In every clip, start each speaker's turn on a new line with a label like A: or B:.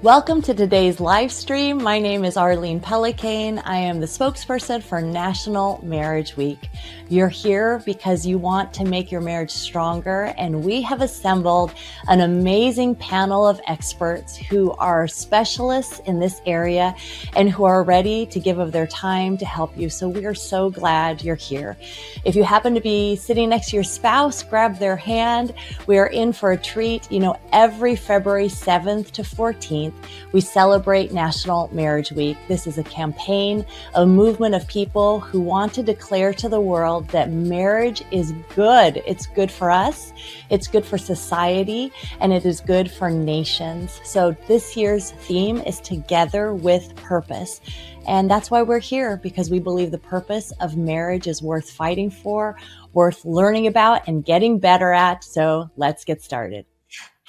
A: Welcome to today's live stream. My name is Arlene Pellicane. I am the spokesperson for National Marriage Week. You're here because you want to make your marriage stronger, and we have assembled an amazing panel of experts who are specialists in this area and who are ready to give of their time to help you. So we are so glad you're here. If you happen to be sitting next to your spouse, grab their hand. We are in for a treat. You know, every February 7th to 14th, we celebrate National Marriage Week. This is a campaign, a movement of people who want to declare to the world that marriage is good. It's good for us, it's good for society, and it is good for nations. So this year's theme is Together with Purpose. And that's why we're here, because we believe the purpose of marriage is worth fighting for, worth learning about, and getting better at. So let's get started.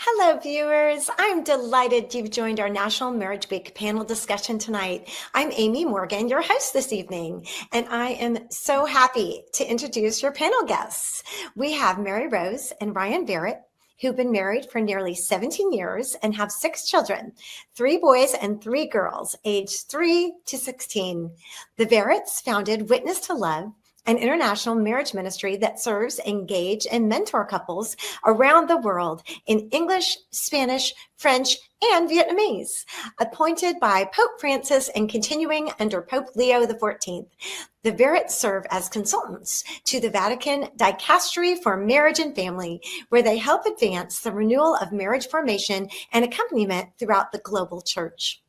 B: Hello, viewers. I'm delighted you've joined our National Marriage Week panel discussion tonight. I'm Amy Morgan, your host this evening, and I am so happy to introduce your panel guests. We have Mary Rose and Ryan Verret, who've been married for nearly 17 years and have 6 children, 3 boys and 3 girls, aged 3 to 16. The Verrets founded Witness to Love, an international marriage ministry that serves, engage, and mentor couples around the world in English, Spanish, French, and Vietnamese. Appointed by Pope Francis and continuing under Pope Leo XIV, the Verrets serve as consultants to the Vatican Dicastery for Marriage and Family, where they help advance the renewal of marriage formation and accompaniment throughout the global church.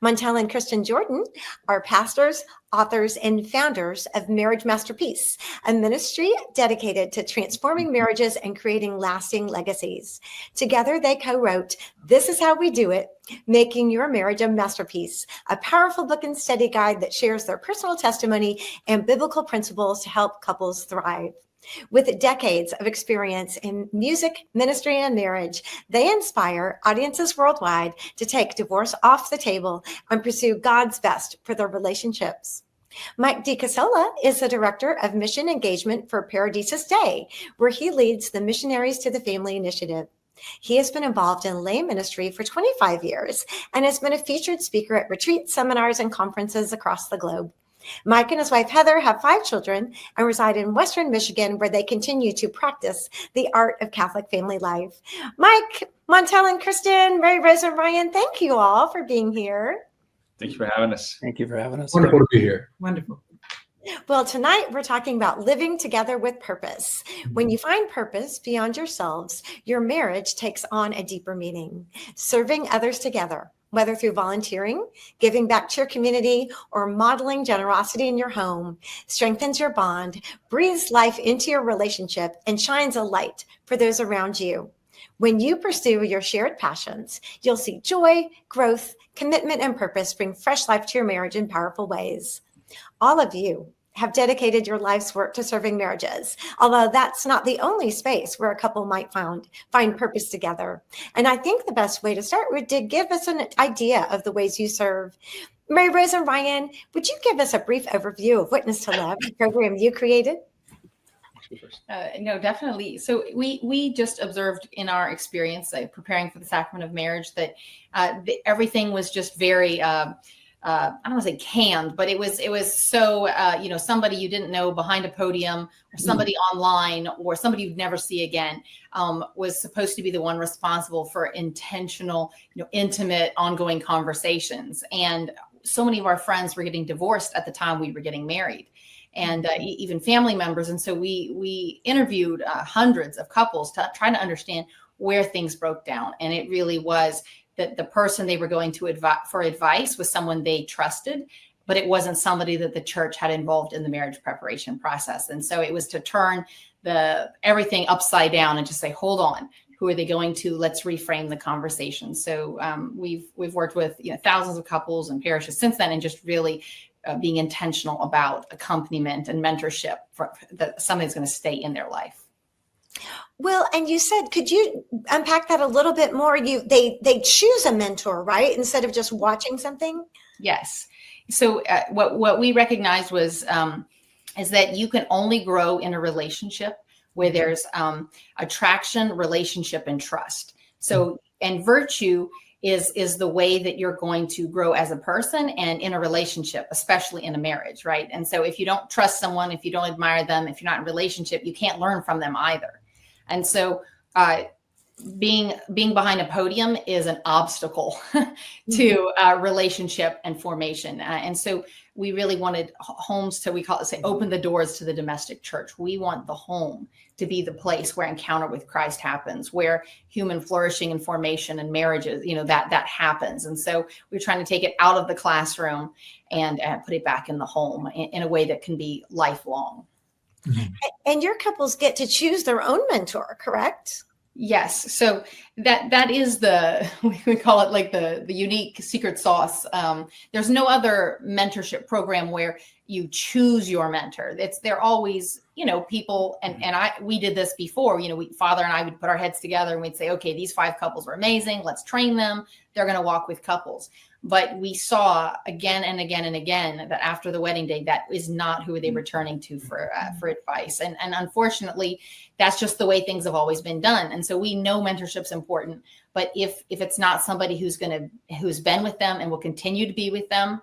B: Montell and Kristin Jordan are pastors, authors, and founders of Marriage Masterpiece, a ministry dedicated to transforming marriages and creating lasting legacies. Together, they co-wrote This Is How We Do It, Making Your Marriage a Masterpiece, a powerful book and study guide that shares their personal testimony and biblical principles to help couples thrive. With decades of experience in music, ministry, and marriage, they inspire audiences worldwide to take divorce off the table and pursue God's best for their relationships. Mike DiCosola is the Director of Mission Engagement for Paradisus Day, where he leads the Missionaries to the Family Initiative. He has been involved in lay ministry for 25 years and has been a featured speaker at retreats, seminars, and conferences across the globe. Mike and his wife, Heather, have 5 children and reside in Western Michigan, where they continue to practice the art of Catholic family life. Mike, Montell, and Kristin, Mary, Rose, and Ryan, thank you all for being here.
C: Thank you for having us.
D: Thank you for having us.
E: Wonderful to be here.
F: Wonderful.
B: Well, tonight we're talking about living together with purpose. When you find purpose beyond yourselves, your marriage takes on a deeper meaning. Serving others together, whether through volunteering, giving back to your community, or modeling generosity in your home, strengthens your bond, breathes life into your relationship, and shines a light for those around you. When you pursue your shared passions, you'll see joy, growth, commitment, and purpose bring fresh life to your marriage in powerful ways. All of you have dedicated your life's work to serving marriages, although that's not the only space where a couple might find purpose together. And I think the best way to start would to give us an idea of the ways you serve. Mary Rose and Ryan, would you give us a brief overview of Witness to Love, the program you created?
F: No, definitely. So we just observed in our experience, preparing for the sacrament of marriage, that everything was just very I don't want to say canned, but it was so, somebody you didn't know behind a podium, or somebody online, or somebody you'd never see again, was supposed to be the one responsible for intentional, intimate, ongoing conversations. And so many of our friends were getting divorced at the time we were getting married, and even family members. And so we interviewed hundreds of couples to try to understand where things broke down. And it really was that the person they were going to for advice was someone they trusted, but it wasn't somebody that the church had involved in the marriage preparation process. And so it was to turn everything upside down and just say, hold on, who are they going to? Let's reframe the conversation. So we've worked with thousands of couples and parishes since then, and just really being intentional about accompaniment and mentorship that somebody's going to stay in their life.
B: Well, and you said, could you unpack that a little bit more? They choose a mentor, right? Instead of just watching something?
F: Yes. So what we recognized was is that you can only grow in a relationship where there's attraction, relationship, and trust. So, and virtue is the way that you're going to grow as a person and in a relationship, especially in a marriage, right? And so if you don't trust someone, if you don't admire them, if you're not in a relationship, you can't learn from them either. And so being behind a podium is an obstacle to relationship and formation. And so we really wanted homes to, we call it, open the doors to the domestic church. We want the home to be the place where encounter with Christ happens, where human flourishing and formation and marriages, that happens. And so we're trying to take it out of the classroom and put it back in the home in a way that can be lifelong.
B: Mm-hmm. And your couples get to choose their own mentor, correct?
F: Yes. So that is we call it like the unique secret sauce. There's no other mentorship program where you choose your mentor. They're always, people, and we did this before, Father and I would put our heads together and we'd say, okay, these 5 couples are amazing. Let's train them. They're going to walk with couples. But we saw again and again and again that after the wedding day, that is not who they were turning to for advice. And unfortunately, that's just the way things have always been done. And so we know mentorship's important, but if it's not somebody who's been with them and will continue to be with them,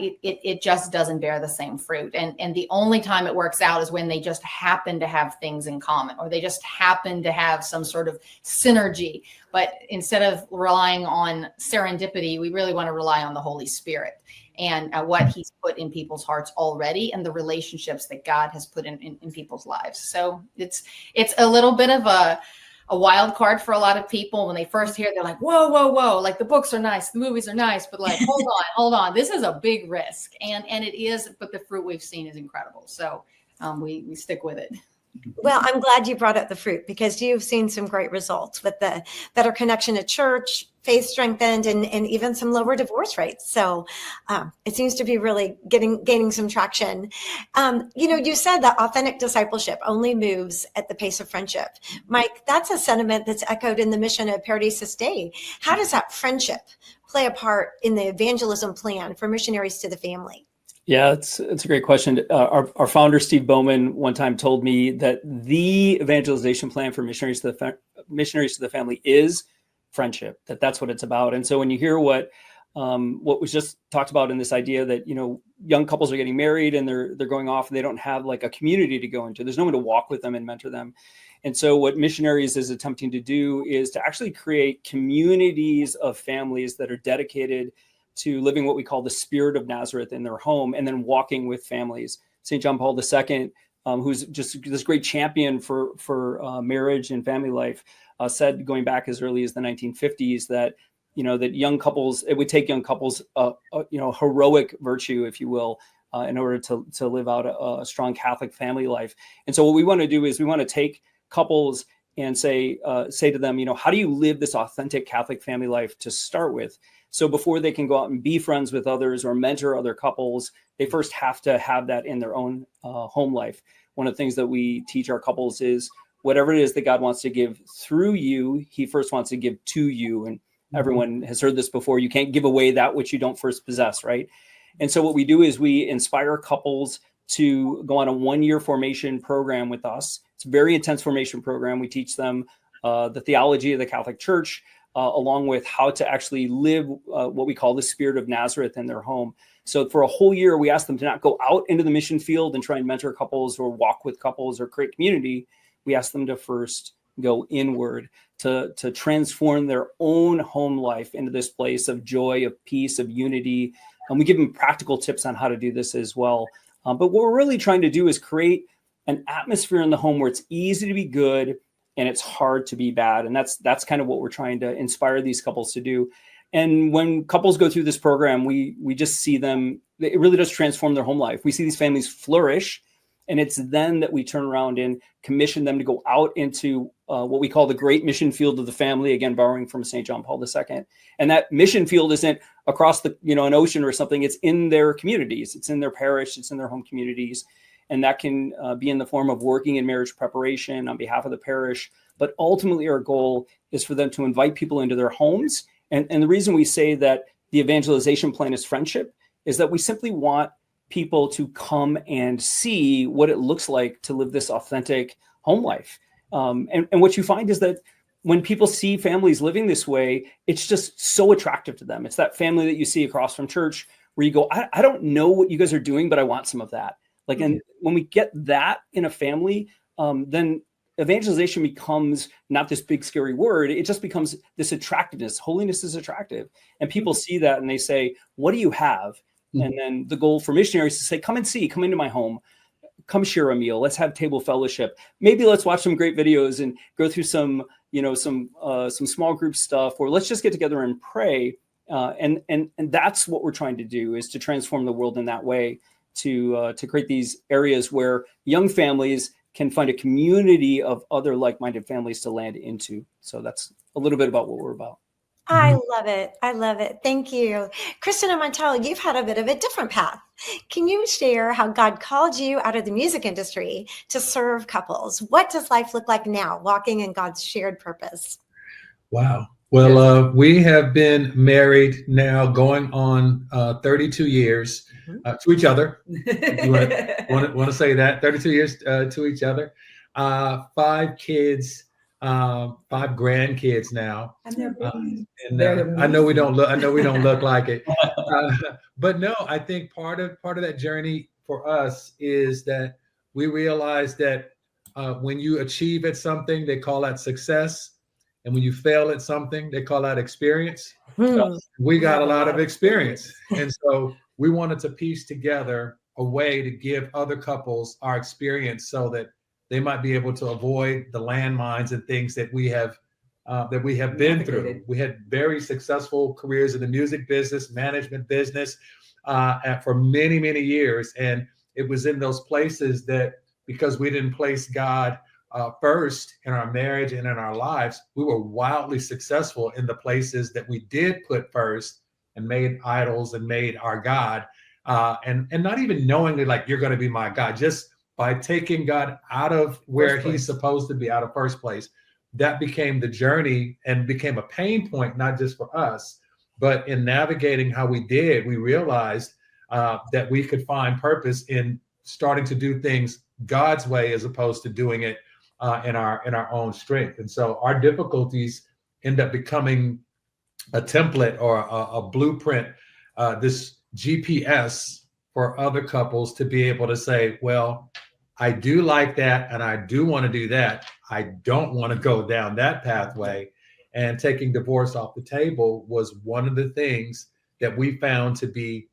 F: it just doesn't bear the same fruit. And the only time it works out is when they just happen to have things in common, or they just happen to have some sort of synergy. But instead of relying on serendipity, we really want to rely on the Holy Spirit and what he's put in people's hearts already, and the relationships that God has put in people's lives. So it's a little bit of a wild card for a lot of people. When they first hear it, they're like, whoa, like the books are nice, the movies are nice, but like, hold on, this is a big risk. And it is, but the fruit we've seen is incredible. So we stick with it.
B: Well, I'm glad you brought up the fruit, because you've seen some great results with the better connection to church, faith strengthened, and even some lower divorce rates. So it seems to be really gaining some traction. You said that authentic discipleship only moves at the pace of friendship. Mike, that's a sentiment that's echoed in the mission of Panelists Day. How does that friendship play a part in the evangelism plan for missionaries to the family?
C: Yeah, it's a great question. Our founder, Steve Bowman, one time told me that the evangelization plan for missionaries to the family is friendship, that's what it's about. And so when you hear what was just talked about in this idea that, young couples are getting married and they're going off and they don't have like a community to go into, there's no one to walk with them and mentor them. And so what missionaries is attempting to do is to actually create communities of families that are dedicated to living what we call the spirit of Nazareth in their home, and then walking with families. St. John Paul II, who's just this great champion for marriage and family life, said going back as early as the 1950s that, that young couples, it would take young couples, heroic virtue, if you will, in order to live out a strong Catholic family life. And so what we want to do is we want to take couples and say to them, how do you live this authentic Catholic family life to start with? So before they can go out and be friends with others or mentor other couples, they first have to have that in their own home life. One of the things that we teach our couples is whatever it is that God wants to give through you, he first wants to give to you. And everyone has heard this before. You can't give away that which you don't first possess, right? And so what we do is we inspire couples to go on a 1-year formation program with us. It's a very intense formation program. We teach them the theology of the Catholic Church, along with how to actually live what we call the spirit of Nazareth in their home. So for a whole year, we ask them to not go out into the mission field and try and mentor couples or walk with couples or create community. We ask them to first go inward, to transform their own home life into this place of joy, of peace, of unity. And we give them practical tips on how to do this as well. But what we're really trying to do is create an atmosphere in the home where it's easy to be good and it's hard to be bad. And that's kind of what we're trying to inspire these couples to do. And when couples go through this program, we just see them, it really does transform their home life. We see these families flourish, and it's then that we turn around and commission them to go out into what we call the great mission field of the family, again, borrowing from St. John Paul II. And that mission field isn't across an ocean or something. It's in their communities. It's in their parish. It's in their home communities. And that can be in the form of working in marriage preparation on behalf of the parish. But ultimately, our goal is for them to invite people into their homes. And the reason we say that the evangelization plan is friendship is that we simply want people to come and see what it looks like to live this authentic home life. And what you find is that when people see families living this way, it's just so attractive to them. It's that family that you see across from church where you go, I don't know what you guys are doing, but I want some of that. Like, and when we get that in a family, then evangelization becomes not this big scary word. It just becomes this attractiveness. Holiness is attractive. And people see that and they say, what do you have? And then the goal for missionaries is to say, come and see, come into my home, come share a meal. Let's have table fellowship. Maybe let's watch some great videos and go through some small group stuff, or let's just get together and pray. And that's what we're trying to do, is to transform the world in that way, to create these areas where young families can find a community of other like-minded families to land into. So that's a little bit about what we're about.
B: I love it. I love it. Thank you. Kristin and Montell, you've had a bit of a different path. Can you share how God called you out of the music industry to serve couples? What does life look like now, walking in God's shared purpose?
D: Wow. Well, we have been married now going on 32 years to each other. You want to say that? 32 years to each other. 5 kids. 5 grandkids now, and I know we don't look like it, but no, I think part of that journey for us is that we realize that when you achieve at something, they call that success, and when you fail at something, they call that experience. We got a lot of experience, and so we wanted to piece together a way to give other couples our experience so that they might be able to avoid the landmines and things that we have been through. We had very successful careers in the music business, management business, for many, many years. And it was in those places that, because we didn't place God first in our marriage and in our lives, we were wildly successful in the places that we did put first and made idols and made our God. And not even knowingly, like, you're going to be my God, just by taking God out of where he's supposed to be, out of first place. That became the journey and became a pain point, not just for us, but in navigating how we did, we realized that we could find purpose in starting to do things God's way as opposed to doing it in our own strength. And so our difficulties end up becoming a template or a blueprint, this GPS for other couples to be able to say, well, I do like that, and I do want to do that. I don't want to go down that pathway. And taking divorce off the table was one of the things that we found to be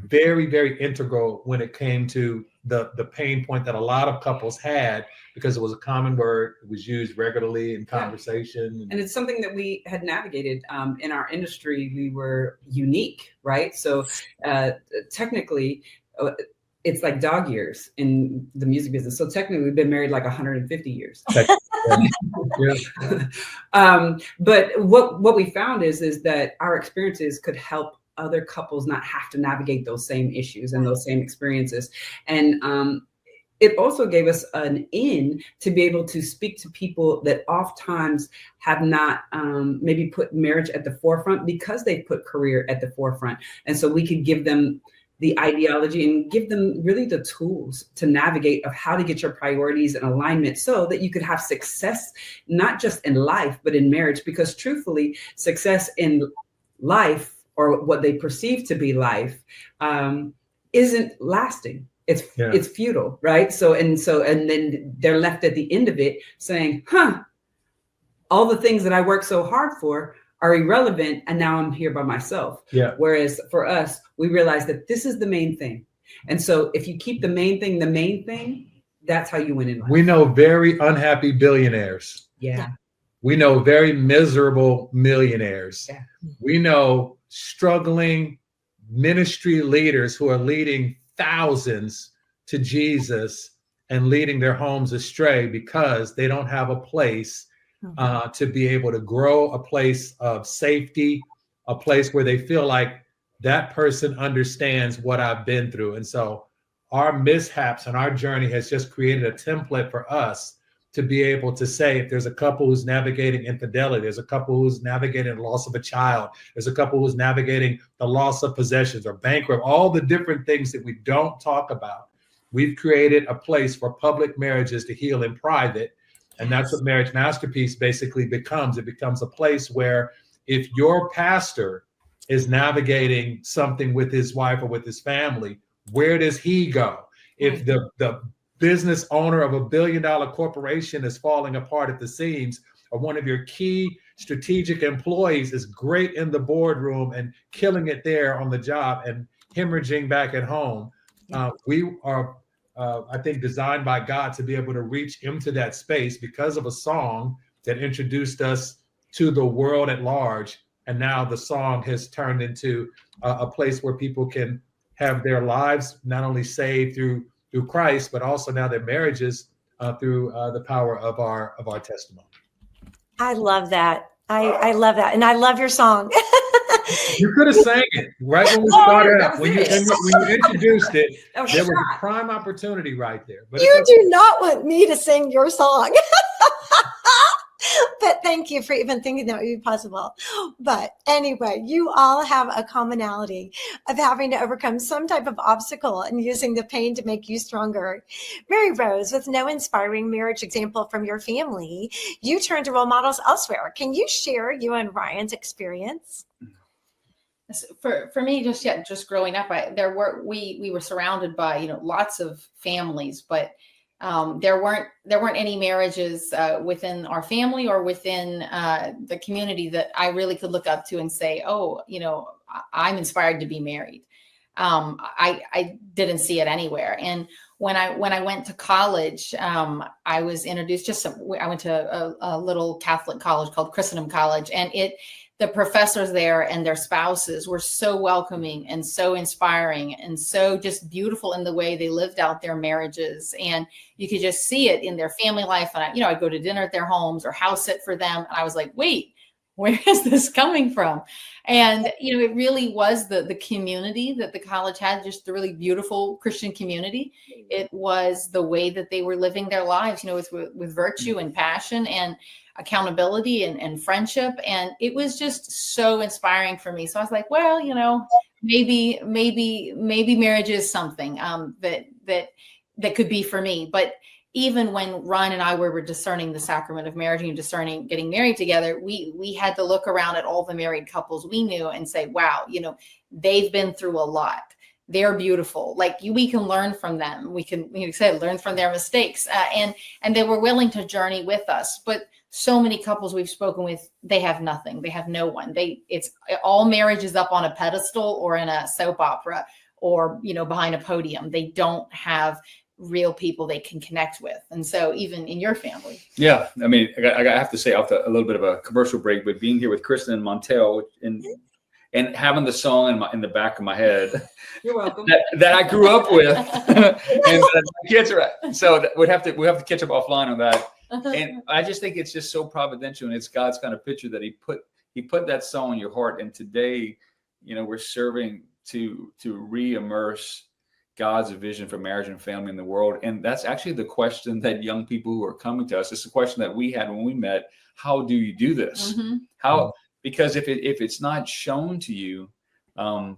D: very, very integral when it came to the pain point that a lot of couples had, because it was a common word. It was used regularly in conversation.
E: And it's something that we had navigated in our industry. We were unique, right? So technically, it's like dog years in the music business. So technically, we've been married like 150 years. But what we found is that our experiences could help other couples not have to navigate those same issues and those same experiences. And it also gave us an in to be able to speak to people that oftentimes have not maybe put marriage at the forefront because they put career at the forefront. And so we could give them the ideology and give them really the tools to navigate of how to get your priorities in alignment so that you could have success, not just in life, but in marriage. Because truthfully, success in life, or what they perceive to be life, isn't lasting. It's futile, right? So then they're left at the end of it saying, all the things that I worked so hard for are irrelevant, and now I'm here by myself. Whereas for us, we realize that this is the main thing. And so if you keep the main thing, that's how you win in life.
D: We know very unhappy billionaires. We know very miserable millionaires. We know struggling ministry leaders who are leading thousands to Jesus and leading their homes astray because they don't have a place to be able to grow, a place of safety, a place where they feel like that person understands what I've been through. And so our mishaps and our journey has just created a template for us to be able to say, if there's a couple who's navigating infidelity, there's a couple who's navigating the loss of a child, there's a couple who's navigating the loss of possessions or bankrupt, all the different things that we don't talk about. We've created a place for public marriages to heal in private And that's what Marriage Masterpiece basically becomes. It becomes a place where if your pastor is navigating something with his wife or with his family, where does he go? If the business owner of $1 billion corporation is falling apart at the seams, or one of your key strategic employees is great in the boardroom and killing it there on the job and hemorrhaging back at home, we are I think designed by God to be able to reach into that space because of a song that introduced us to the world at large. And now the song has turned into a place where people can have their lives not only saved through Christ, but also now their marriages through the power of our testimony.
B: I love that. I love that. And I love your song.
D: You could have sang it right when we started out. When you introduced it, there was a prime opportunity right there. But
B: you do not want me to sing your song. But thank you for even thinking that would be possible. But anyway, you all have a commonality of having to overcome some type of obstacle and using the pain to make you stronger. Mary Rose, with no inspiring marriage example from your family, you turn to role models elsewhere. Can you share you and Ryan's experience?
F: For me, just growing up, we were surrounded by lots of families, but there weren't any marriages within our family or within the community that I really could look up to and say, oh, I'm inspired to be married. I didn't see it anywhere. And when I went to college, I was introduced I went to a little Catholic college called Kristin College, and the professors there and their spouses were so welcoming and so inspiring and so just beautiful in the way they lived out their marriages. And you could just see it in their family life. And I'd go to dinner at their homes or house sit for them. And I was like, wait, where is this coming from? And, it really was the community that the college had, just the really beautiful Christian community. It was the way that they were living their lives, with virtue and passion and accountability and friendship. And it was just so inspiring for me. So I was like, well, maybe marriage is something that could be for me. But even when Ryan and I were discerning the sacrament of marriage and discerning getting married together, we had to look around at all the married couples we knew and say, wow, they've been through a lot. They're beautiful. Like we can learn from them. We can, learn from their mistakes. And they were willing to journey with us. But so many couples we've spoken with, they have nothing. They have no one. It's all marriage is up on a pedestal or in a soap opera or, behind a podium. They don't have real people they can connect with. And so even in your family.
G: Yeah. I mean, I have to say after a little bit of a commercial break, but being here with Kristin and Montell and having the song in the back of my head.
E: You're welcome.
G: that I grew up with. And kids are so we have to catch up offline on that. And I just think it's just so providential, and it's God's kind of picture that he put that song in your heart. And today, we're serving to re-immerse God's vision for marriage and family in the world. And that's actually the question that young people who are coming to us, it's a question that we had when we met. How do you do this? Mm-hmm. Because if it's not shown to you,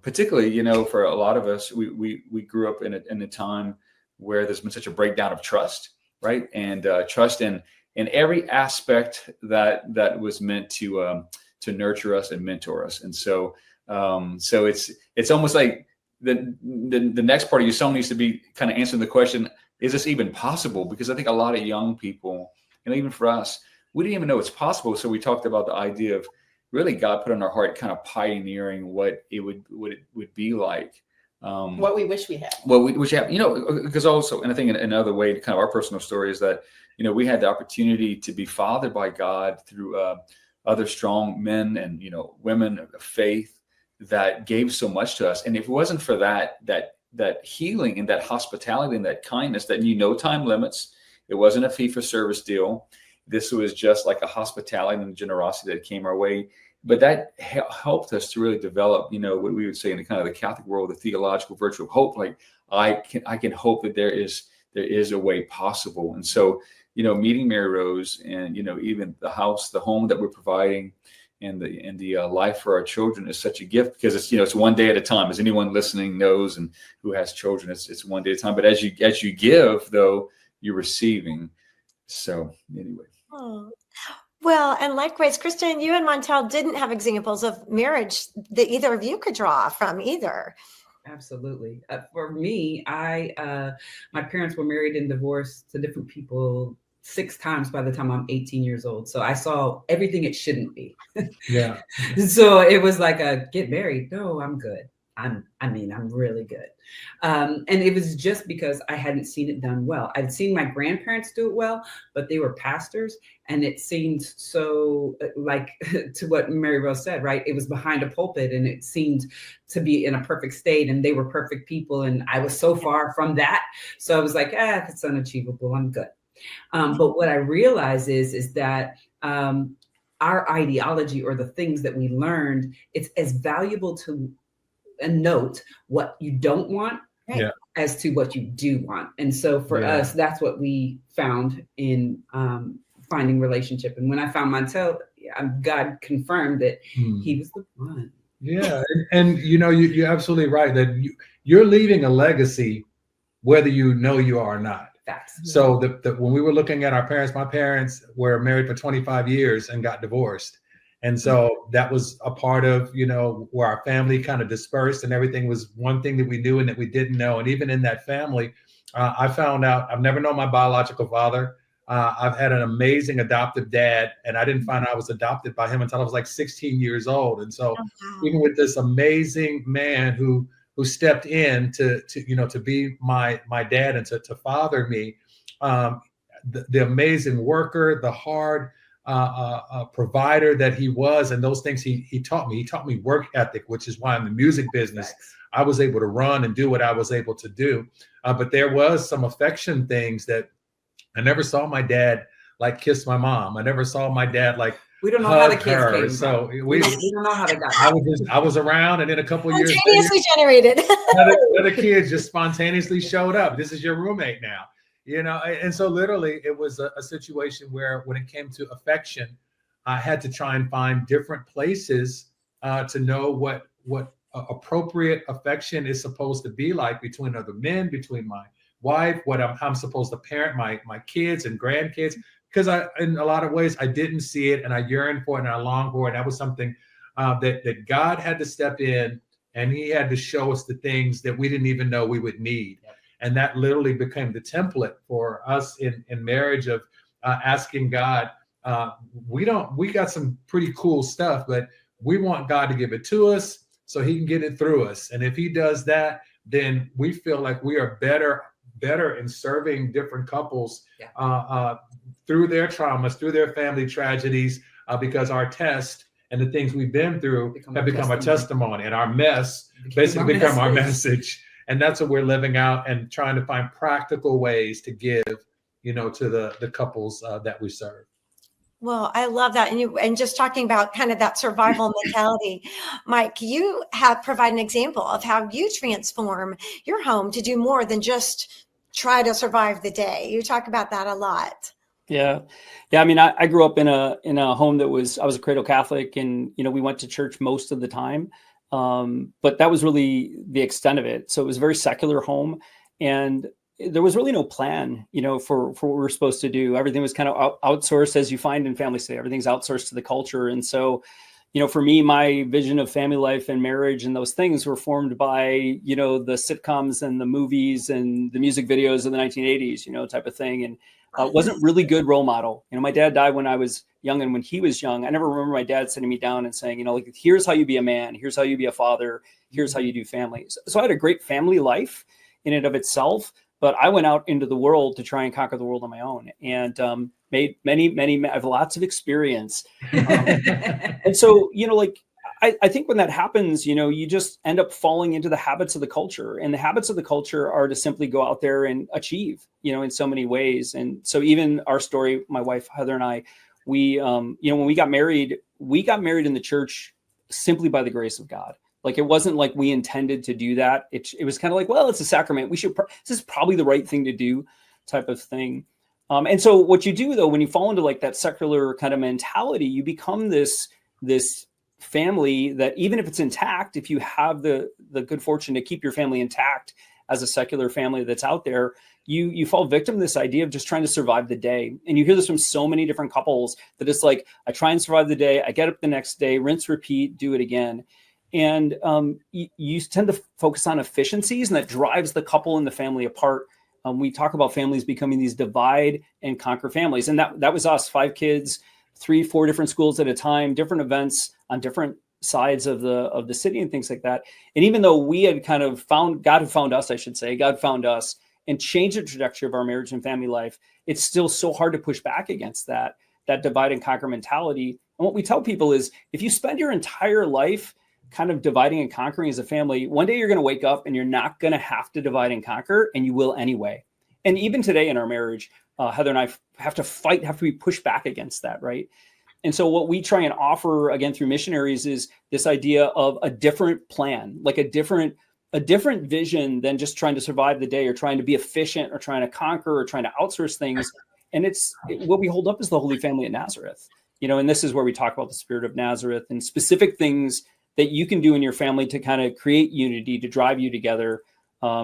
G: particularly, for a lot of us, we grew up in a time where there's been such a breakdown of trust. Right. And trust in every aspect that was meant to nurture us and mentor us. And so it's almost like the next part of your song needs to be kind of answering the question, is this even possible? Because I think a lot of young people, and even for us, we didn't even know it's possible. So we talked about the idea of really God put on our heart kind of pioneering what it would be like.
F: What we wish we had.
G: Well, we have, because also, and I think another way to kind of our personal story is that, we had the opportunity to be fathered by God through other strong men and, women of faith that gave so much to us. And if it wasn't for that healing and that hospitality and that kindness, that time limits, it wasn't a fee for service deal. This was just like a hospitality and generosity that came our way. But that helped us to really develop, what we would say in the kind of the Catholic world, the theological virtue of hope. Like I can hope that there is a way possible. And so, meeting Mary Rose and, even the home that we're providing and the life for our children is such a gift because it's one day at a time. As anyone listening knows and who has children, it's one day at a time. But as you give, though, you're receiving. So anyway.
B: Oh. Well, and likewise, Kristin, you and Montell didn't have examples of marriage that either of you could draw from either.
E: Absolutely. For me, my parents were married and divorced to different people 6 times by the time I'm 18 years old. So I saw everything it shouldn't be.
D: Yeah.
E: So it was like get married. No, I'm good. I'm really good. And it was just because I hadn't seen it done well. I'd seen my grandparents do it well, but they were pastors. And it seemed so like to what Mary Rose said, right? It was behind a pulpit and it seemed to be in a perfect state and they were perfect people. And I was so far from that. So I was like, it's unachievable. I'm good. But what I realize is that our ideology or the things that we learned, it's as valuable to note what you don't want as to what you do want. And so for us, that's what we found in finding relationship. And when I found Montell, God confirmed that he was the one.
D: Yeah. And you're absolutely right that you're leaving a legacy, whether you know you are or not.
E: Facts.
D: So when we were looking at our parents, my parents were married for 25 years and got divorced. And so that was a part of, where our family kind of dispersed and everything was one thing that we knew and that we didn't know. And even in that family, I found out I've never known my biological father. I've had an amazing adoptive dad, and I didn't find out I was adopted by him until I was like 16 years old. And so even with this amazing man who stepped in to be my dad and to father me, the amazing worker, the hard provider that he was, and those things he taught me. He taught me work ethic, which is why in the music business, I was able to run and do what I was able to do. But there was some affection things that I never saw my dad like kiss my mom. I never saw my dad like
E: we don't know how the kids
D: her.
E: came.
D: So
E: we don't know how they got.
D: I was around, and then a couple of years
B: Spontaneously generated.
D: other kids just spontaneously showed up. This is your roommate now. And so literally it was a situation where when it came to affection, I had to try and find different places to know what appropriate affection is supposed to be like between other men, between my wife, how I'm supposed to parent my kids and grandkids, because in a lot of ways I didn't see it and I yearned for it and I longed for it. And that was something that God had to step in, and he had to show us the things that we didn't even know we would need. And that literally became the template for us in marriage of asking God, we got some pretty cool stuff, but we want God to give it to us so he can get it through us. And if he does that, then we feel like we are better in serving different couples through their traumas, through their family tragedies, because our test and the things we've been through have become a testimony, and our mess basically become our message. And that's what we're living out and trying to find practical ways to give, to the couples that we serve.
B: Well, I love that. And just talking about kind of that survival mentality, Mike, you have provided an example of how you transform your home to do more than just try to survive the day. You talk about that a lot.
C: Yeah. I mean, I grew up in a home I was a cradle Catholic, and, we went to church most of the time. But that was really the extent of it. So it was a very secular home, and there was really no plan, for what we were supposed to do. Everything was kind of outsourced, as you find in families today. Everything's outsourced to the culture. And so, for me, my vision of family life and marriage and those things were formed by, the sitcoms and the movies and the music videos of the 1980s, type of thing. And wasn't really good role model. My dad died when I was young, and when he was young, I never remember my dad sitting me down and saying, here's how you be a man, here's how you be a father, here's how you do families. So I had a great family life in and of itself, but I went out into the world to try and conquer the world on my own, and made many, I have lots of experience. And so, I think when that happens, you just end up falling into the habits of the culture, and the habits of the culture are to simply go out there and achieve, in so many ways. And so even our story, my wife, Heather, and I, we, when we got married in the church simply by the grace of God. Like, it wasn't like we intended to do that. It was kind of like, well, it's a sacrament. This is probably the right thing to do, type of thing. And so what you do, though, when you fall into like that secular kind of mentality, you become this family that, even if it's intact, if you have the good fortune to keep your family intact as a secular family that's out there, you fall victim to this idea of just trying to survive the day. And you hear this from so many different couples that it's like, I try and survive the day, I get up the next day, rinse, repeat, do it again. And you tend to focus on efficiencies, and that drives the couple and the family apart. We talk about families becoming these divide and conquer families. And that was us, 5 kids, 3-4 different schools at a time, different events on different sides of the city and things like that. And even though we had kind of found, God had found us, I should say, God found us and changed the trajectory of our marriage and family life, it's still so hard to push back against that divide and conquer mentality. And what we tell people is, if you spend your entire life kind of dividing and conquering as a family, one day you're going to wake up and you're not going to have to divide and conquer, and you will anyway. And even today in our marriage, Heather and I have to be pushed back against that, right? And so what we try and offer, again, through missionaries, is this idea of a different plan, like a different vision than just trying to survive the day or trying to be efficient or trying to conquer or trying to outsource things. And what we hold up is the Holy Family at Nazareth, and this is where we talk about the Spirit of Nazareth and specific things that you can do in your family to kind of create unity, to drive you together. I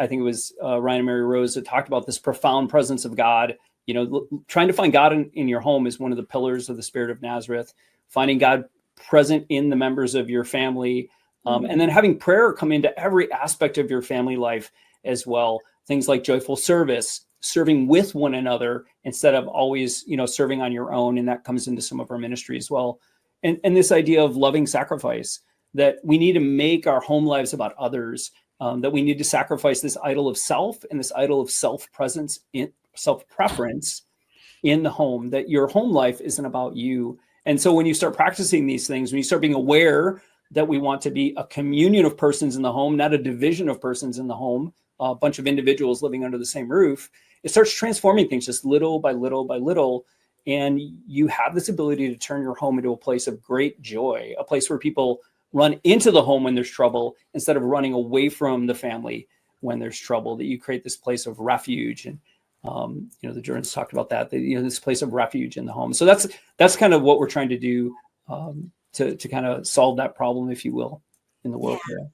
C: think it was Ryan and Mary Rose that talked about this profound presence of God. Trying to find God in your home is one of the pillars of the Spirit of Nazareth. Finding God present in the members of your family, and then having prayer come into every aspect of your family life as well. Things like joyful service, serving with one another instead of always, serving on your own. And that comes into some of our ministry as well. And this idea of loving sacrifice, that we need to make our home lives about others, that we need to sacrifice this idol of self and this idol of self-preference in the home, that your home life isn't about you. And so when you start practicing these things, when you start being aware that we want to be a communion of persons in the home, not a division of persons in the home, a bunch of individuals living under the same roof, it starts transforming things just little by little by little. And you have this ability to turn your home into a place of great joy, a place where people run into the home when there's trouble instead of running away from the family when there's trouble, that you create this place of refuge. And, the Jordans talked about that, this place of refuge in the home. So that's kind of what we're trying to do to kind of solve that problem, if you will, in the world.
B: Yeah.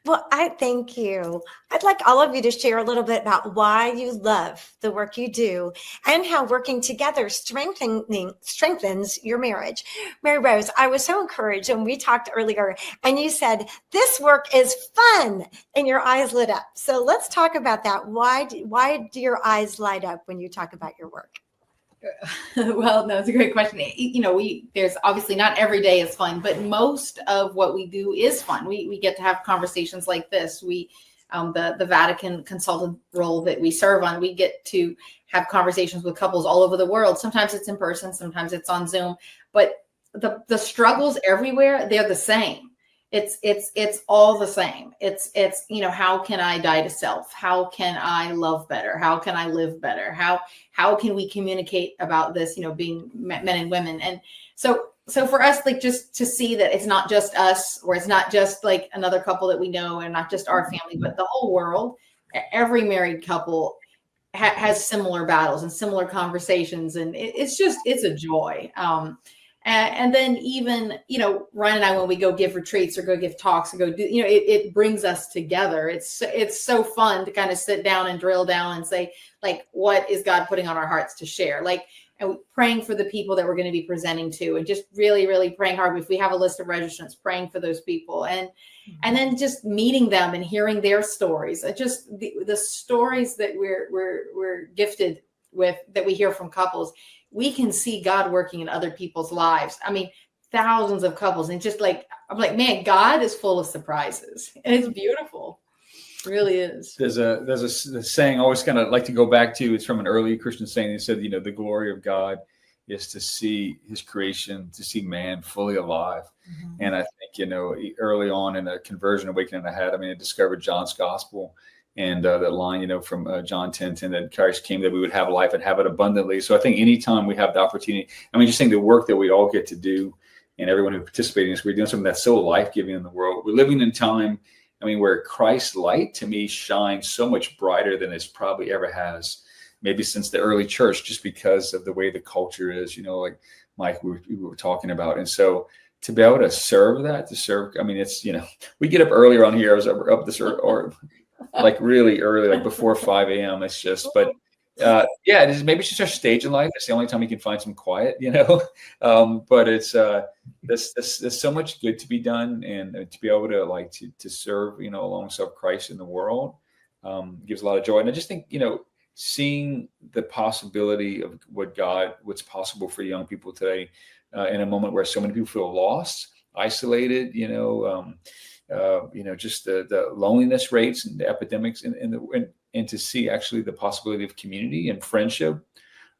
B: Well, I thank you. I'd like all of you to share a little bit about why you love the work you do and how working together strengthens your marriage. Mary Rose, I was so encouraged when we talked earlier and you said, this work is fun, and your eyes lit up. So let's talk about that. Why do your eyes light up when you talk about your work?
F: Well, no, it's a great question. There's obviously not every day is fun, but most of what we do is fun. We get to have conversations like this. The Vatican consultant role that we serve on, we get to have conversations with couples all over the world. Sometimes it's in person, sometimes it's on Zoom, but the struggles everywhere, they're the same. It's all the same. It's how can I die to self? How can I love better? How can I live better? How can we communicate about this, being men and women? And so for us, like, just to see that it's not just us, or it's not just like another couple that we know, and not just our family, but the whole world, every married couple has similar battles and similar conversations. And it's a joy. And then even, Ryan and I, when we go give retreats or go give talks or go do, it brings us together. It's so fun to kind of sit down and drill down and say, like, what is God putting on our hearts to share? Like, and praying for the people that we're going to be presenting to, and just really, really praying hard. If we have a list of registrants, praying for those people, and then just meeting them and hearing their stories. Just the stories that we're gifted with, that we hear from couples. We can see God working in other people's lives. I mean, thousands of couples, and I'm like, man, God is full of surprises, and it's beautiful. It really is. There's
G: a saying I always kind of like to go back to. It's from an early Christian saying. They said, the glory of God is to see His creation, to see man fully alive. Mm-hmm. And I think, early on in a conversion awakening I had, I discovered John's gospel. And that line, from John 10:10, that Christ came that we would have life and have it abundantly. So I think anytime we have the opportunity, just think the work that we all get to do, and everyone who participates in this, we're doing something that's so life-giving in the world. We're living in time, where Christ's light, to me, shines so much brighter than it's probably ever has, maybe since the early church, just because of the way the culture is, like Mike, we were talking about. And so to be able to serve that, I mean, it's, we get up earlier on here. I was up this or like really early, like before 5 a.m. It's just, but yeah, it is, maybe it's just our stage in life. It's the only time you can find some quiet, but it's, there's so much good to be done, and to be able to to serve, alongside Christ in the world, gives a lot of joy. And I just think, seeing the possibility of what's possible for young people today, in a moment where so many people feel lost, isolated, just the loneliness rates and the epidemics, and to see actually the possibility of community and friendship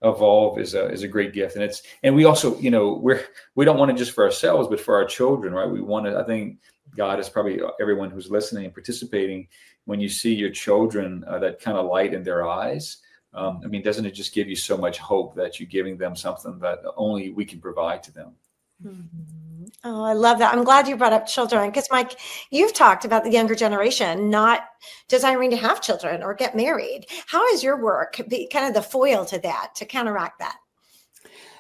G: evolve is a great gift. And we also, we don't want it just for ourselves, but for our children, right? We want to, I think God is probably everyone who's listening and participating. When you see your children, that kind of light in their eyes, I mean, doesn't it just give you so much hope that you're giving them something that only we can provide to them?
B: Mm-hmm. Oh, I love that. I'm glad you brought up children, because Mike, you've talked about the younger generation not desiring to have children or get married. How is your work be kind of the foil to that, to counteract that?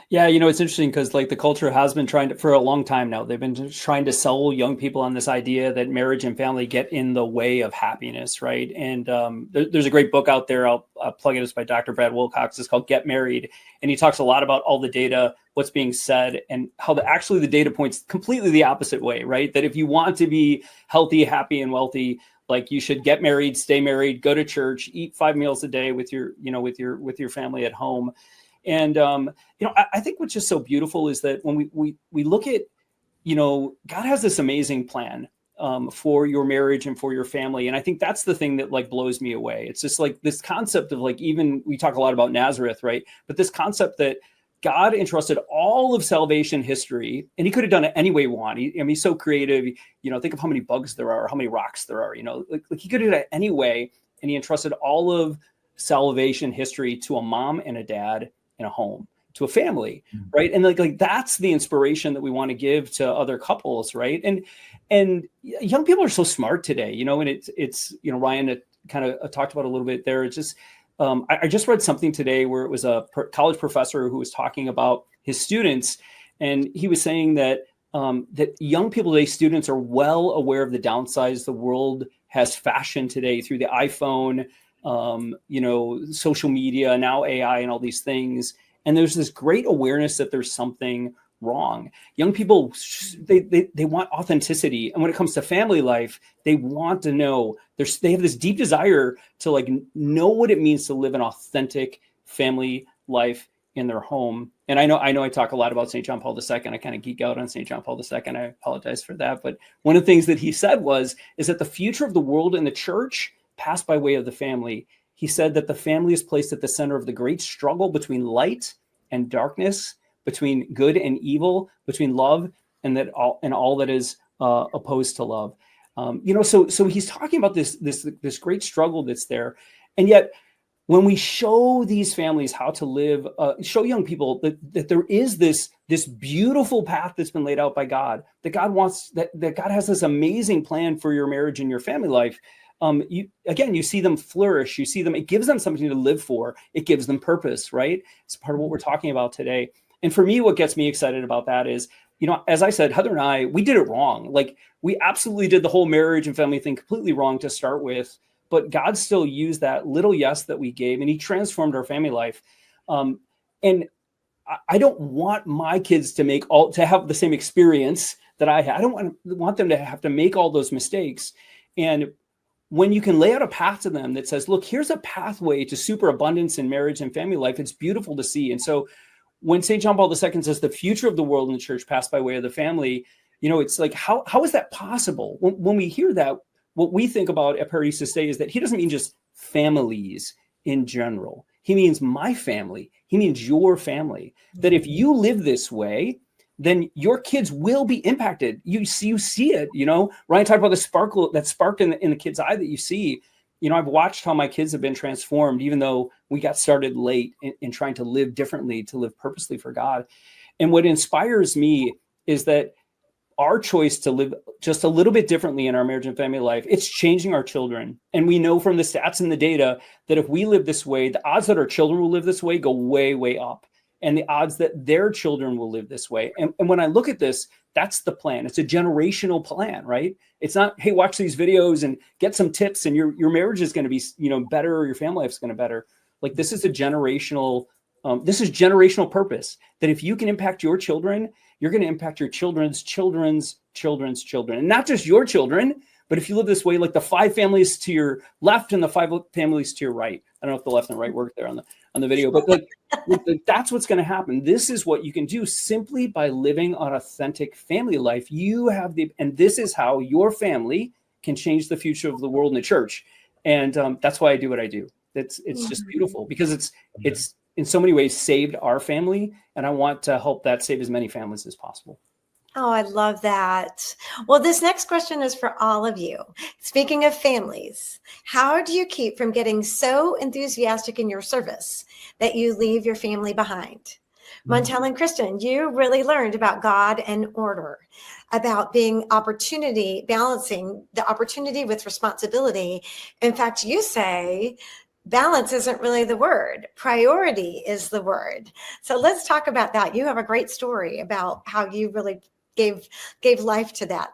C: Yeah, it's interesting because the culture has been trying to, for a long time now, they've been trying to sell young people on this idea that marriage and family get in the way of happiness, right? And there's a great book out there, I'll plug it, it's by Dr. Brad Wilcox. It's called Get Married. And he talks a lot about all the data, what's being said, and how actually the data points completely the opposite way, right? That if you want to be healthy, happy, and wealthy, you should get married, stay married, go to church, eat 5 meals a day with your family at home. And, I think what's just so beautiful is that when we look at, God has this amazing plan for your marriage and for your family. And I think that's the thing that blows me away. It's just this concept of even, we talk a lot about Nazareth, right? But this concept that God entrusted all of salvation history, and he could have done it any way he wanted. He's so creative. Think of how many bugs there are, how many rocks there are, he could have done it any way. And he entrusted all of salvation history to a mom and a dad in a home, to a family, right? And that's the inspiration that we want to give to other couples, right? And young people are so smart today, and it's Ryan kind of talked about a little bit there. It's just I just read something today where it was a college professor who was talking about his students, and he was saying that that young people today, students, are well aware of the downsides the world has fashioned today through the iPhone, social media, now AI and all these things. And there's this great awareness that there's something wrong. Young people, they want authenticity. And when it comes to family life, they want to know, they have this deep desire to know what it means to live an authentic family life in their home. And I know I talk a lot about St. John Paul II. I kind of geek out on St. John Paul II. I apologize for that. But one of the things that he said is that the future of the world and the church passed by way of the family. He said that the family is placed at the center of the great struggle between light and darkness, between good and evil, between love and all that is opposed to love. So he's talking about this great struggle that's there. And yet when we show these families how to live, show young people that there is this beautiful path that's been laid out by God, that God wants, that God has this amazing plan for your marriage and your family life. You see them flourish, you see them, it gives them something to live for. It gives them purpose, right? It's part of what we're talking about today. And for me, what gets me excited about that is, as I said, Heather and I, we did it wrong. We absolutely did the whole marriage and family thing completely wrong to start with, but God still used that little yes that we gave, and he transformed our family life. And I don't want my kids to have the same experience that I had. I don't want them to have to make all those mistakes. And when you can lay out a path to them that says, look, here's a pathway to superabundance in marriage and family life, it's beautiful to see. And so when St. John Paul II says the future of the world and the church passed by way of the family, it's how is that possible? When we hear that, what we think about at Paradis Day is that he doesn't mean just families in general. He means my family. He means your family. That if you live this way, then your kids will be impacted. You see it, Ryan talked about that spark in the kid's eye that you see. I've watched how my kids have been transformed, even though we got started late in trying to live differently, to live purposely for God. And what inspires me is that our choice to live just a little bit differently in our marriage and family life, it's changing our children. And we know from the stats and the data that if we live this way, the odds that our children will live this way go way, way up. And the odds that their children will live this way. And when I look at this, That's the plan. It's a generational plan, right? It's not, hey, watch these videos and get some tips and your marriage is going to be, better, or your family life is going to better. Like, this is a generational, this is generational purpose, that if you can impact your children, you're going to impact your children's children's children's children, and not just your children. But if you live this way, like the 5 families to your left and the 5 families to your right, I don't know if the left and right work there on the video, but like that's what's going to happen. This is what you can do simply by living an authentic family life. You have and this is how your family can change the future of the world and the church. And that's why I do what I do. It's just beautiful, because it's in so many ways saved our family, and I want to help that save as many families as possible.
B: Oh, I love that. Well, this next question is for all of you. Speaking of families, how do you keep from getting so enthusiastic in your service that you leave your family behind? Montell and Kristin, you really learned about God and order, about being balancing the opportunity with responsibility. In fact, you say balance isn't really the word. Priority is the word. So let's talk about that. You have a great story about how you really gave life to that.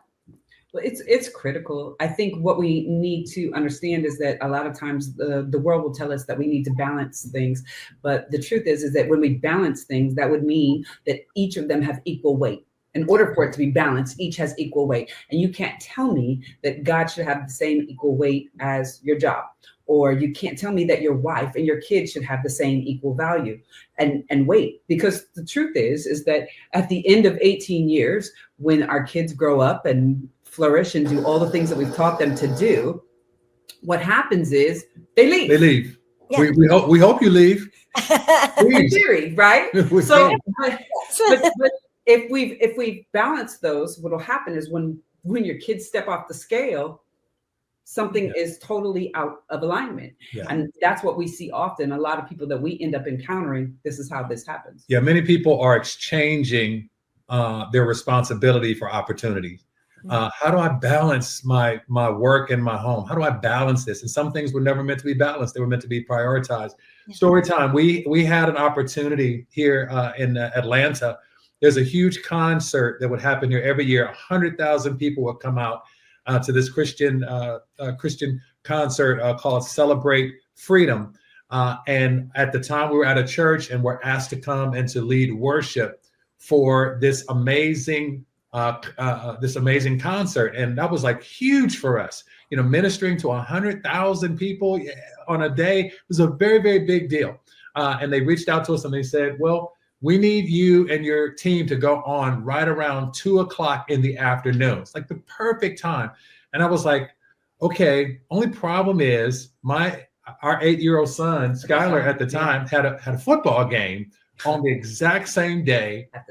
E: Well, it's critical. I think what we need to understand is that a lot of times the world will tell us that we need to balance things. But the truth is that when we balance things, that would mean that each of them have equal weight. In order for it to be balanced, each has equal weight. And you can't tell me that God should have the same equal weight as your job. Or you can't tell me that your wife and your kids should have the same equal value and weight. Because the truth is that at the end of 18 years, when our kids grow up and flourish and do all the things that we've taught them to do, what happens is they leave.
D: They leave.
B: Yeah.
D: We hope you leave.
E: In theory, right? So, but if we've balanced those, what will happen is when your kids step off the scale, something is totally out of alignment. Yeah. And that's what we see often. A lot of people that we end up encountering, this is how this happens.
D: Yeah, many people are exchanging their responsibility for opportunity. How do I balance my work and my home? How do I balance this? And some things were never meant to be balanced. They were meant to be prioritized. Yeah. Story time. We had an opportunity here in Atlanta. There's a huge concert that would happen here every year. 100,000 people would come out to this Christian concert called Celebrate Freedom. And at the time we were at a church and were asked to come and to lead worship for this amazing concert. And that was like huge for us, ministering to 100,000 people on a day was a very, very big deal. And they reached out to us and they said, well, we need you and your team to go on right around 2:00 in the afternoon. It's like the perfect time. And I was like, okay, only problem is our 8-year-old son, Skylar, at the time had a football game on the exact same day at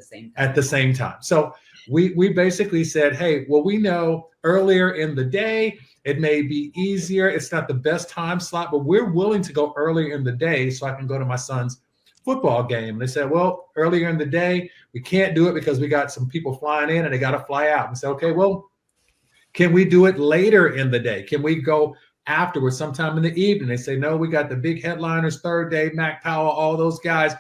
D: the same time. So we basically said, hey, well, we know earlier in the day, it may be easier. It's not the best time slot, but we're willing to go earlier in the day so I can go to my son's football game. And they said, well, earlier in the day, we can't do it because we got some people flying in and they got to fly out. And said, okay, well, can we do it later in the day? Can we go afterwards sometime in the evening? They say, no, we got the big headliners, Third Day, Mac Powell, all those guys,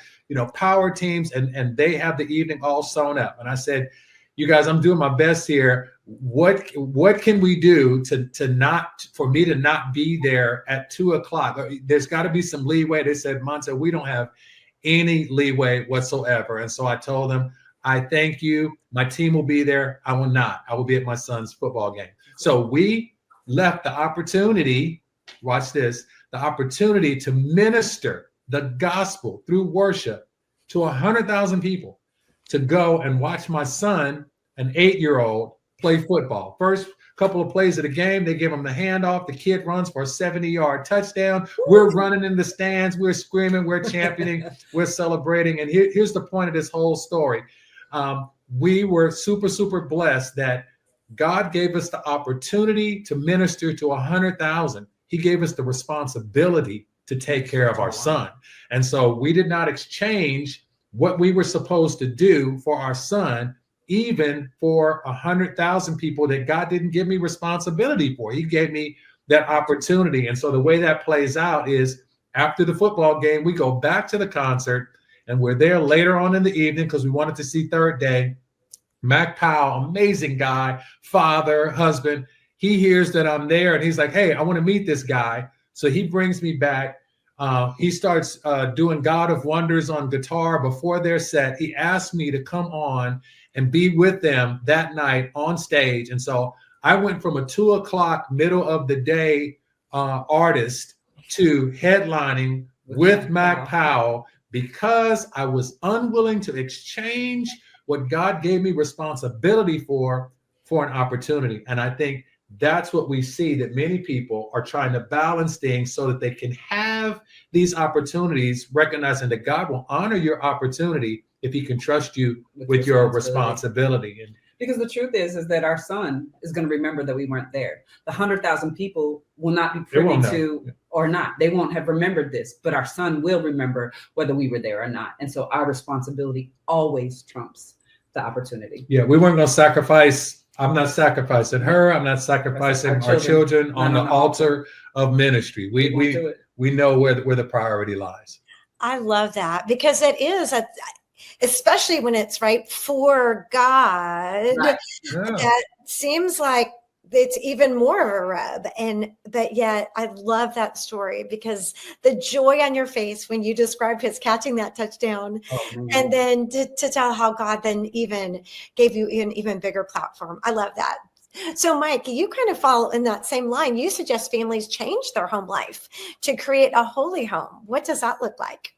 D: power teams, and they have the evening all sewn up. And I said, you guys, I'm doing my best here. What can we do for me to not be there at 2:00? There's got to be some leeway. They said, Montell, we don't have any leeway whatsoever. And so I told them, I thank you. My team will be there. I will not. I will be at my son's football game. So we left the opportunity, watch this, the opportunity to minister the gospel through worship to 100,000 people to go and watch my son, an 8-year-old, play football. First couple of plays of the game, they give him the handoff. The kid runs for a 70-yard touchdown. We're running in the stands. We're screaming. We're championing. We're celebrating. And here's the point of this whole story. We were super, super blessed that God gave us the opportunity to minister to 100,000. He gave us the responsibility to take care of our son. And so we did not exchange what we were supposed to do for our son, even for 100,000 people that God didn't give me responsibility for. He gave me that opportunity. And so the way that plays out is after the football game, we go back to the concert and we're there later on in the evening because we wanted to see Third Day. Mac Powell, amazing guy, father, husband. He hears that I'm there and he's like, hey, I want to meet this guy. So he brings me back. He starts doing God of Wonders on guitar before their set. He asked me to come on and be with them that night on stage. And so I went from a 2:00 middle of the day artist to headlining with Mac Powell because I was unwilling to exchange what God gave me responsibility for an opportunity. And I think that's what we see, that many people are trying to balance things so that they can have these opportunities, recognizing that God will honor your opportunity if he can trust you with your responsibility. And
E: because the truth is that our son is going to remember that we weren't there. The 100,000 people will not be privy to or not. They won't have remembered this, but our son will remember whether we were there or not. And so our responsibility always trumps the opportunity.
D: Yeah, we weren't going to sacrifice. I'm not sacrificing her. I'm not sacrificing our children on the altar of ministry. We know where the priority lies.
B: I love that, because it is especially when it's right for God,
E: right.
B: That seems like it's even more of a rub. But yet I love that story, because the joy on your face when you described his catching that touchdown, and then to tell how God then even gave you an even bigger platform. I love that. So Mike, you kind of fall in that same line. You suggest families change their home life to create a holy home. What does that look like?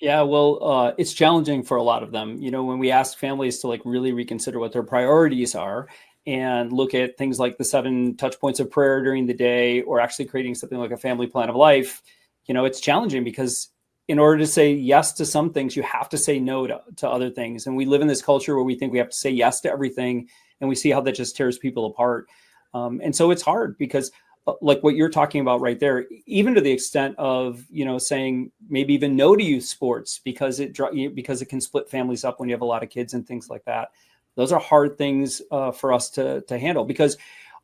C: Yeah, well, it's challenging for a lot of them. When we ask families to really reconsider what their priorities are and look at things like the 7 touch points of prayer during the day, or actually creating something like a family plan of life, it's challenging, because in order to say yes to some things, you have to say no to other things. And we live in this culture where we think we have to say yes to everything, and we see how that just tears people apart. And so it's hard, because like what you're talking about right there, even to the extent of, saying maybe even no to youth sports because it can split families up when you have a lot of kids and things like that. Those are hard things for us to handle, because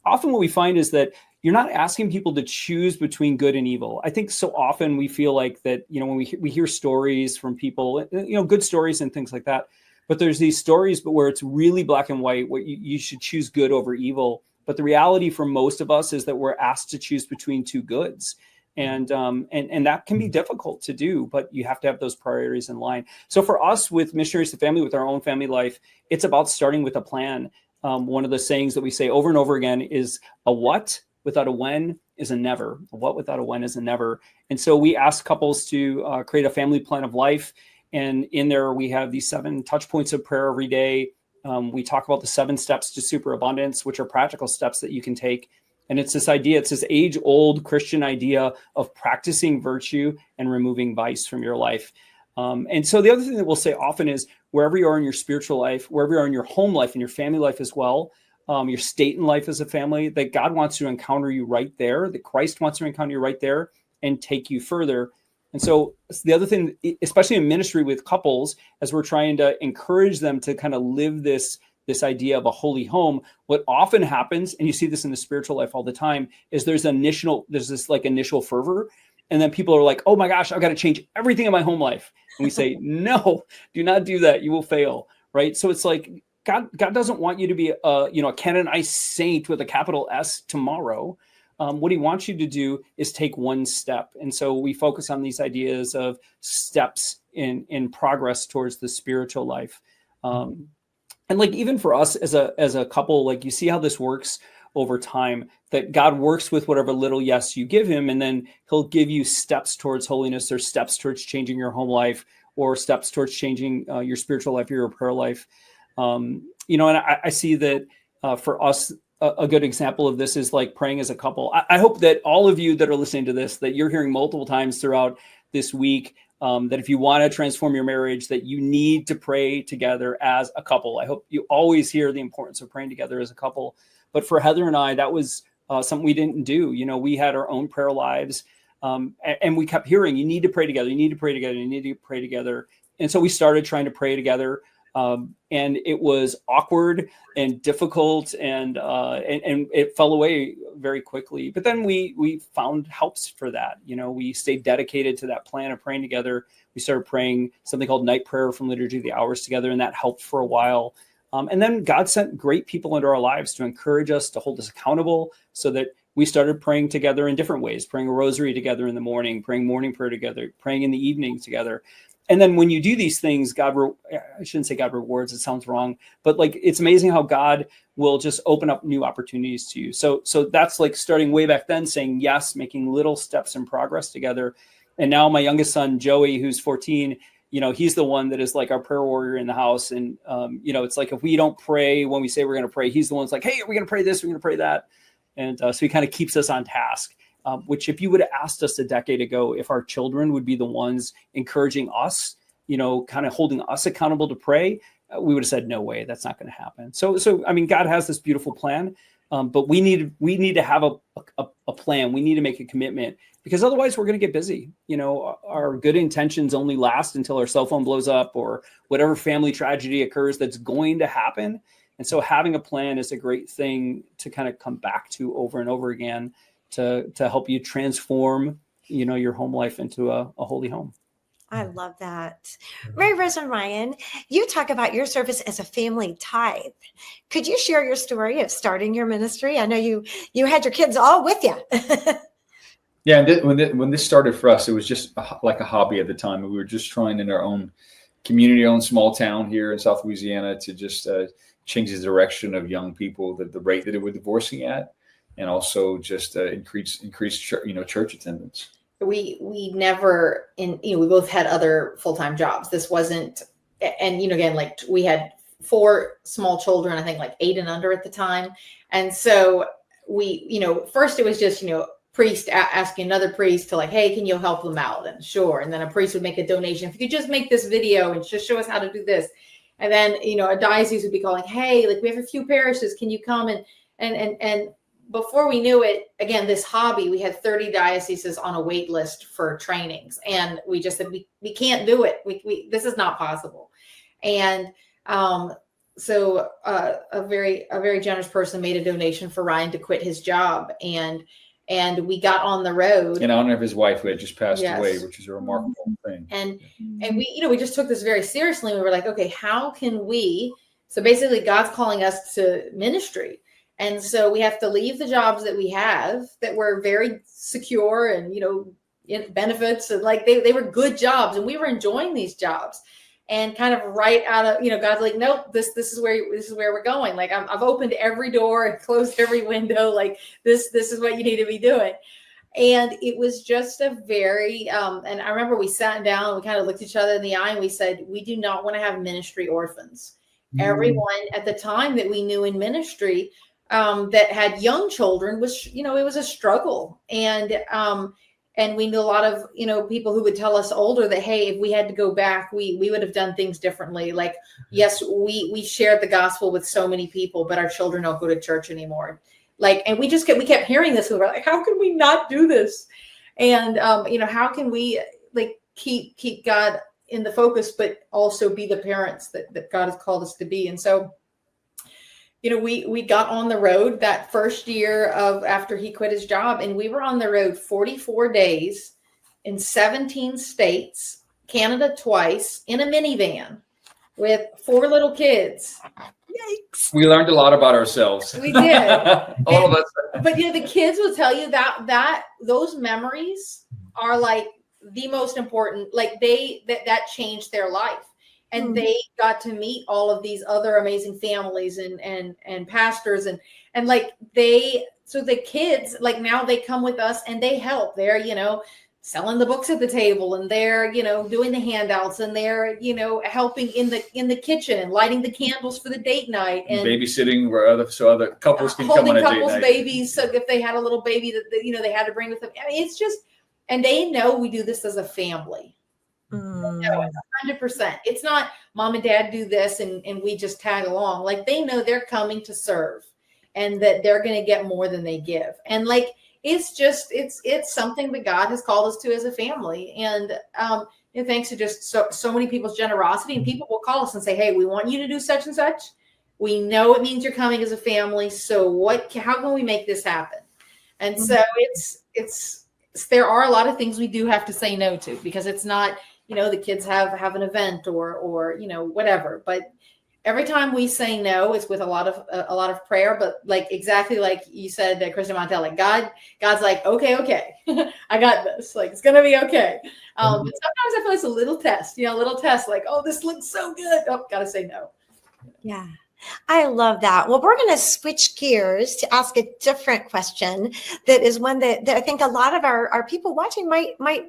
C: often what we find is that you're not asking people to choose between good and evil. I think so often we feel like that, when we hear stories from people, good stories and things like that, but there's these stories, but where it's really black and white, where you should choose good over evil. But the reality for most of us is that we're asked to choose between two goods. And that can be difficult to do, but you have to have those priorities in line. So for us with Missionaries to Family, with our own family life, it's about starting with a plan. One of the sayings that we say over and over again is a what without a when is a never. A what without a when is a never. And so we ask couples to create a family plan of life. And in there, we have these 7 touch points of prayer every day. We talk about the 7 steps to superabundance, which are practical steps that you can take. And it's this age-old Christian idea of practicing virtue and removing vice from your life. And so the other thing that we'll say often is, wherever you are in your spiritual life, wherever you are in your home life and your family life as well, your state in life as a family, that God wants to encounter you right there, that Christ wants to encounter you right there and take you further. And so the other thing, especially in ministry with couples, as we're trying to encourage them to kind of live this idea of a holy home, what often happens, and you see this in the spiritual life all the time, is there's this initial fervor. And then people are like, oh my gosh, I've got to change everything in my home life. And we say, no, do not do that. You will fail. Right. So it's like, God doesn't want you to be a canonized saint with a capital S tomorrow. What he wants you to do is take one step. And so we focus on these ideas of steps in progress towards the spiritual life. And even for us as a couple, you see how this works over time, that God works with whatever little yes you give him, and then he'll give you steps towards holiness, or steps towards changing your home life, or steps towards changing your spiritual life, your prayer life. And I see that for us, a good example of this is praying as a couple. I hope that all of you that are listening to this, that you're hearing multiple times throughout this week, that if you want to transform your marriage, that you need to pray together as a couple. I hope you always hear the importance of praying together as a couple. But for Heather and I, that was something we didn't do. We had our own prayer lives, and we kept hearing, you need to pray together. You need to pray together. You need to pray together. And so we started trying to pray together. And it was awkward and difficult, and it fell away very quickly. But then we found helps for that. We stayed dedicated to that plan of praying together. We started praying something called night prayer from Liturgy of the Hours together, and that helped for a while. And then God sent great people into our lives to encourage us, to hold us accountable, so that we started praying together in different ways, praying a rosary together in the morning, praying morning prayer together, praying in the evening together. And then when you do these things, I shouldn't say God rewards, it sounds wrong, but like, it's amazing how God will just open up new opportunities to you. So that's like starting way back then, saying yes, making little steps in progress together. And now my youngest son, Joey, who's 14, he's the one that is like our prayer warrior in the house. And, it's like, if we don't pray when we say we're going to pray, he's the one that's like, hey, are we going to pray this? We're going to pray that. And so he kind of keeps us on task. Which if you would have asked us a decade ago if our children would be the ones encouraging us, kind of holding us accountable to pray, we would have said, no way, that's not going to happen. So I mean, God has this beautiful plan, but we need to have a plan. We need to make a commitment, because otherwise we're going to get busy. Our good intentions only last until our cell phone blows up or whatever family tragedy occurs that's going to happen. And so having a plan is a great thing to kind of come back to over and over again, to help you transform, your home life into a holy home.
B: I love that. Mary Rose and Ryan, you talk about your service as a family tithe. Could you share your story of starting your ministry? I know you had your kids all with you.
G: Yeah, and when this started for us, it was just like a hobby at the time. We were just trying in our own community, own small town here in South Louisiana, to just change the direction of young people, the rate that they were divorcing at, and also just increase church attendance.
F: We never we both had other full-time jobs. This wasn't, and again, like we had 4 small children, I think like 8 and under at the time. And so we, first it was just, priest asking another priest to like, hey, can you help them out? And sure. And then a priest would make a donation. If you could just make this video and just show us how to do this. And then, a diocese would be calling, hey, like we have a few parishes, can you come? And before we knew it, again, this hobby, we had 30 dioceses on a wait list for trainings. And we just said, we can't do it. This is not possible. And so a very generous person made a donation for Ryan to quit his job. And we got on the road.
G: In honor of his wife, who had just passed away, which is a remarkable thing.
F: And we just took this very seriously. We were like, okay, how can we? So basically, God's calling us to ministry. And so we have to leave the jobs that we have that were very secure and, benefits, and like they were good jobs, and we were enjoying these jobs. And kind of right out of, God's like, nope, this is where we're going. Like I've opened every door and closed every window. Like this is what you need to be doing. And it was just a very, and I remember we sat down, we kind of looked each other in the eye, and we said, we do not want to have ministry orphans. Everyone at the time that we knew in ministry that had young children was, it was a struggle. And we knew a lot of, people who would tell us older that, hey, if we had to go back, we would have done things differently. Like, yes, we shared the gospel with so many people, but our children don't go to church anymore. Like, and we kept hearing this. We were like, how can we not do this? And, how can we like keep God in the focus, but also be the parents that God has called us to be? And so, we got on the road that first year after he quit his job, and we were on the road 44 days in 17 states, Canada twice, in a minivan with 4 little kids. Yikes.
G: We learned a lot about ourselves.
F: We did.
G: All of us.
F: But the kids will tell you that those memories are like the most important, like that changed their life. And they got to meet all of these other amazing families and pastors and like so the kids, like now they come with us and they help. They're, selling the books at the table, and they're, doing the handouts, and they're, helping in the kitchen and lighting the candles for the date night and
G: babysitting where other couples can come on a date night. Holding couples'
F: babies. So if they had a little baby that they had to bring with them. I mean, it's just, and they know we do this as a family. No, 100%. It's not mom and dad do this and we just tag along. Like they know they're coming to serve, and that they're going to get more than they give. And like, it's just, it's something that God has called us to as a family. And thanks to just so many people's generosity, and people will call us and say, hey, we want you to do such and such. We know it means you're coming as a family. So how can we make this happen? And so there are a lot of things we do have to say no to, because it's not, the kids have an event or whatever, but Every time we say no, it's with a lot of prayer, but like exactly like you said, Kristin Montell, like God's like, okay, I got this. Like it's gonna be okay. But sometimes I feel it's a little test, like, oh, this looks so good. Oh, gotta say no.
B: Yeah. I love that. Well, we're going to switch gears to ask a different question that is one that I think a lot of our people watching might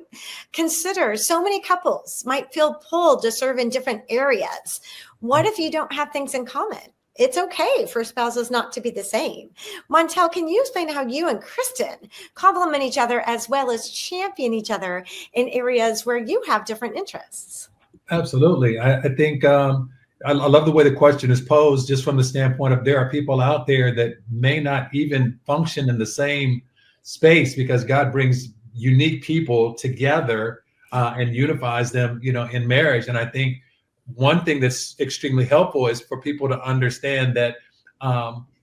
B: consider. So many couples might feel pulled to serve in different areas. What if you don't have things in common? It's okay for spouses not to be the same. Montell, can you explain how you and Kristin complement each other as well as champion each other in areas where you have different interests?
D: Absolutely. I think I love the way the question is posed, just from the standpoint of there are people out there that may not even function in the same space because God brings unique people together and unifies them, in marriage. And I think one thing that's extremely helpful is for people to understand that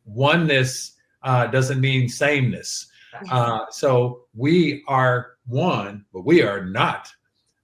D: oneness doesn't mean sameness. So we are one, but we are not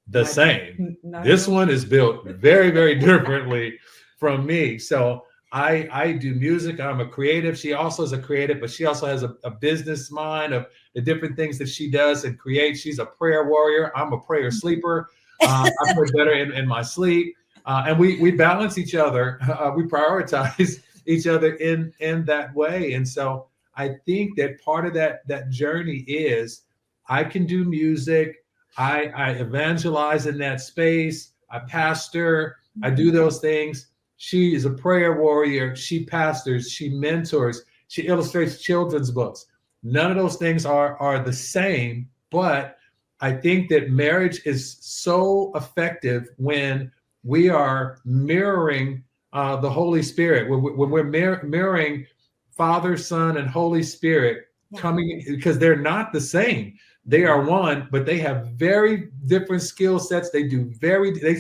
D: the same. This one is built very, very differently from me. So I do music. I'm a creative. She also is a creative, but she also has a business mind of the different things that she does and creates. She's a prayer warrior. I'm a prayer sleeper. I pray better in my sleep. And we balance each other. We prioritize each other in that way. And so I think that part of that journey is I can do music. I evangelize in that space. I pastor. I do those things. She is a prayer warrior. She pastors. She mentors. She illustrates children's books. None of those things are the same, but I think that marriage is so effective when we are mirroring the Holy Spirit. When we're mirroring Father, Son, and Holy Spirit coming, because they're not the same. They are one, but they have very different skill sets. They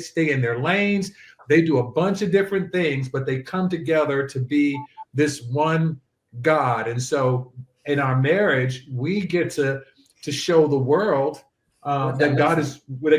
D: stay in their lanes. They do a bunch of different things, but they come together to be this one God. And so in our marriage, we get to show the world that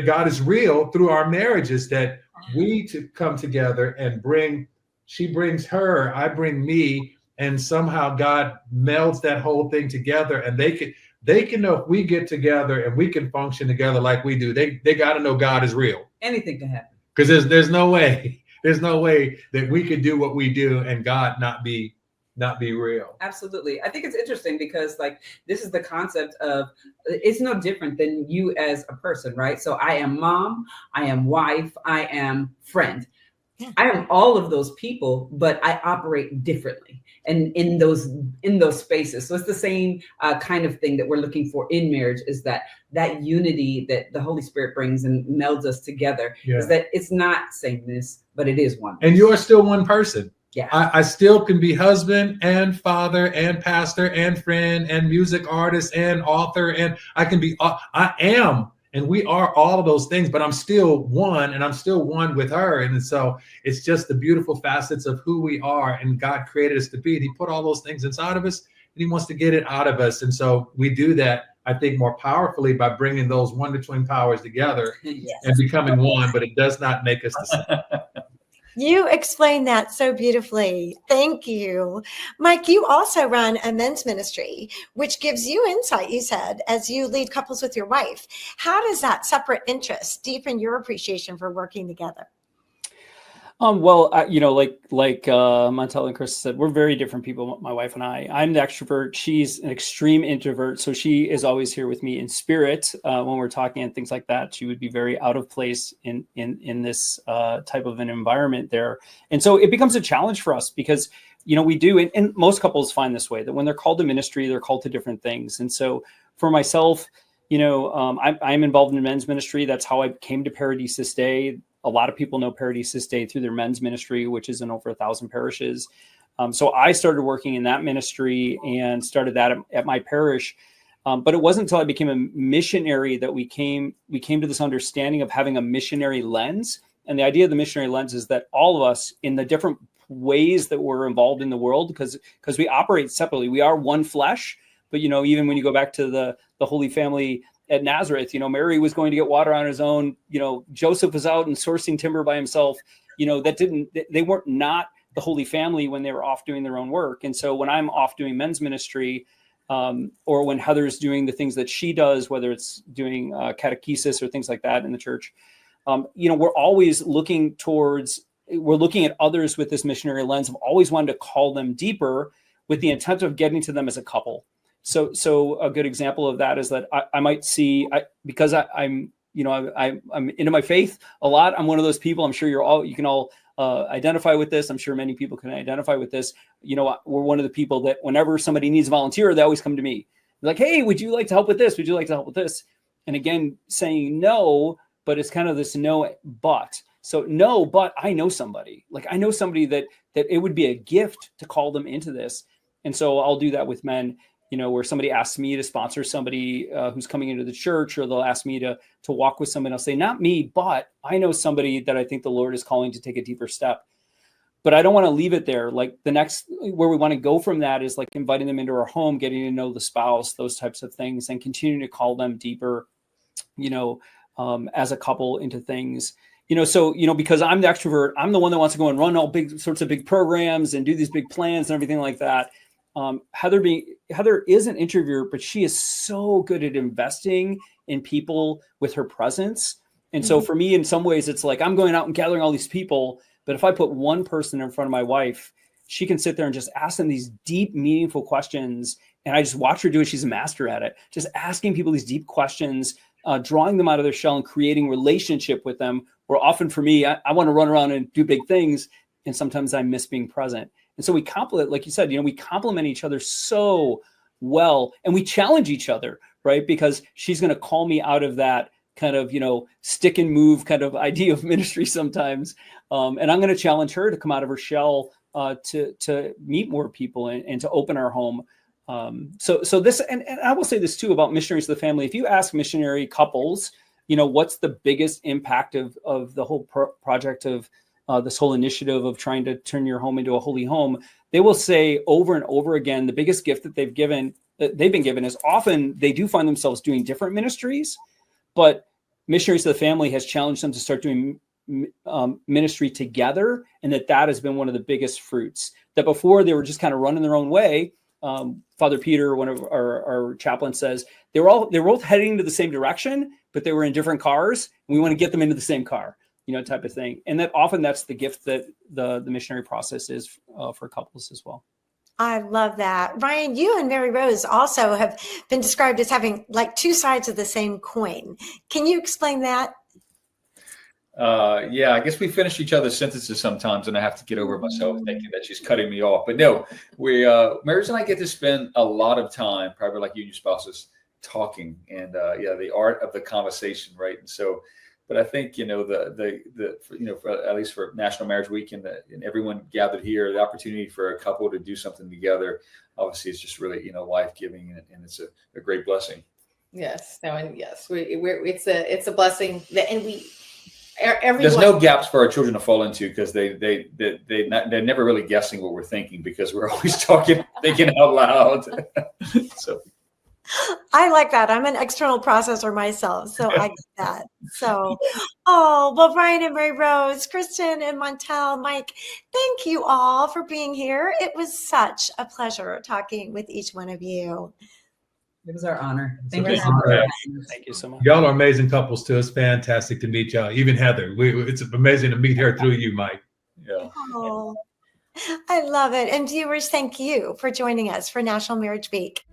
D: God is real through our marriages, that we to come together and she brings her, I bring me, and somehow God melds that whole thing together, and they can know if we get together and we can function together like we do. They got to know God is real.
E: Anything can happen.
D: Because there's no way that we could do what we do and God not be real.
E: Absolutely. I think it's interesting because this is the concept of, it's no different than you as a person, right? So I am mom, I am wife, I am friend. I am all of those people, but I operate differently and in those spaces. So it's the same kind of thing that we're looking for in marriage, is that unity that the Holy Spirit brings and melds us together. Is that it's not sameness, but it is one.
D: And you are still one person.
E: Yeah.
D: I still can be husband and father and pastor and friend and music artist and author, and I am. And we are all of those things, but I'm still one, and I'm still one with her. And so it's just the beautiful facets of who we are, and God created us to be. And He put all those things inside of us, and He wants to get it out of us. And so we do that, I think, more powerfully by bringing those wonder-twin powers together and becoming one, but it does not make us the same.
B: You explained that so beautifully. Thank you. Mike, you also run a men's ministry, which gives you insight, you said, as you lead couples with your wife. How does that separate interest deepen your appreciation for working together?
C: Well, like Montell and Chris said, we're very different people, my wife and I. I'm the extrovert. She's an extreme introvert. So she is always here with me in spirit when we're talking and things like that. She would be very out of place in this type of an environment there. And so it becomes a challenge for us because, we do, and most couples find this way, that when they're called to ministry, they're called to different things. And so for myself, I'm involved in men's ministry. That's how I came to Paradisus Day. A lot of people know Paradisus Day through their men's ministry, which is in over 1,000 parishes. So I started working in that ministry and started that at my parish. But it wasn't until I became a missionary that we came to this understanding of having a missionary lens. And the idea of the missionary lens is that all of us, in the different ways that we're involved in the world, because we operate separately, we are one flesh. But, even when you go back to the Holy Family at Nazareth, Mary was going to get water on his own. Joseph was out and sourcing timber by himself. They weren't not the Holy Family when they were off doing their own work. And so when I'm off doing men's ministry, or when Heather's doing the things that she does, whether it's doing catechesis or things like that in the church, we're always looking at others with this missionary lens of always wanting to call them deeper with the intent of getting to them as a couple. So a good example of that is that I might see, because I'm into my faith a lot. I'm one of those people. I'm sure you can all identify with this. I'm sure many people can identify with this. We're one of the people that whenever somebody needs a volunteer, they always come to me. They're like, hey, would you like to help with this? Would you like to help with this? And again, saying no, but it's kind of this no, but. So no, but I know somebody. Like I know somebody that it would be a gift to call them into this. And so I'll do that with men, where somebody asks me to sponsor somebody who's coming into the church, or they'll ask me to walk with somebody. I'll say, not me, but I know somebody that I think the Lord is calling to take a deeper step. But I don't want to leave it there. Like the next, where we want to go from that is like inviting them into our home, getting to know the spouse, those types of things, and continuing to call them deeper, as a couple into things. Because I'm the extrovert, I'm the one that wants to go and run all sorts of big programs and do these big plans and everything like that. Heather is an introvert, but she is so good at investing in people with her presence. And so for me, in some ways, it's like I'm going out and gathering all these people. But if I put one person in front of my wife, she can sit there and just ask them these deep, meaningful questions. And I just watch her do it. She's a master at it. Just asking people these deep questions, drawing them out of their shell and creating relationship with them. Where often for me, I want to run around and do big things. And sometimes I miss being present. And so we complement, like you said, we complement each other so well, and we challenge each other, right? Because she's going to call me out of that kind of, stick and move kind of idea of ministry sometimes. And I'm going to challenge her to come out of her shell, to meet more people and to open our home. So this, and I will say this too about missionaries to the family. If you ask missionary couples, what's the biggest impact of the whole project of this whole initiative of trying to turn your home into a holy home, they will say over and over again, the biggest gift that they've been given is often they do find themselves doing different ministries, but Missionaries to the Family has challenged them to start doing ministry together. And that has been one of the biggest fruits. That before they were just kind of running their own way. Father Peter, one of our chaplains, says they were both heading to the same direction, but they were in different cars. And we want to get them into the same car. Type of thing. And that often that's the gift that the missionary process is for couples as well.
B: I love that. Ryan, you and Mary Rose also have been described as having like two sides of the same coin. Can you explain that?
G: Yeah, I guess we finish each other's sentences sometimes, and I have to get over myself thinking that she's cutting me off. But no, Mary and I get to spend a lot of time, probably like you and your spouses, talking, and the art of the conversation, right? And so, but I think for, at least for National Marriage Week and everyone gathered here, the opportunity for a couple to do something together, obviously, it's just really life-giving, and it's a great blessing.
F: Yes, it's a blessing that, everyone,
G: there's no gaps for our children to fall into, because they're never really guessing what we're thinking, because we're always thinking out loud. So
B: I like that. I'm an external processor myself, so I get that. So, Ryan and Mary Rose, Kristin and Montell, Mike, thank you all for being here. It was such a pleasure talking with each one of you.
E: It was our honor.
C: Thank you so much.
D: Y'all are amazing couples too. It's fantastic to meet y'all. Even Heather, it's amazing to meet her through you, Mike.
G: Yeah.
B: Oh, I love it. And viewers, thank you for joining us for National Marriage Week.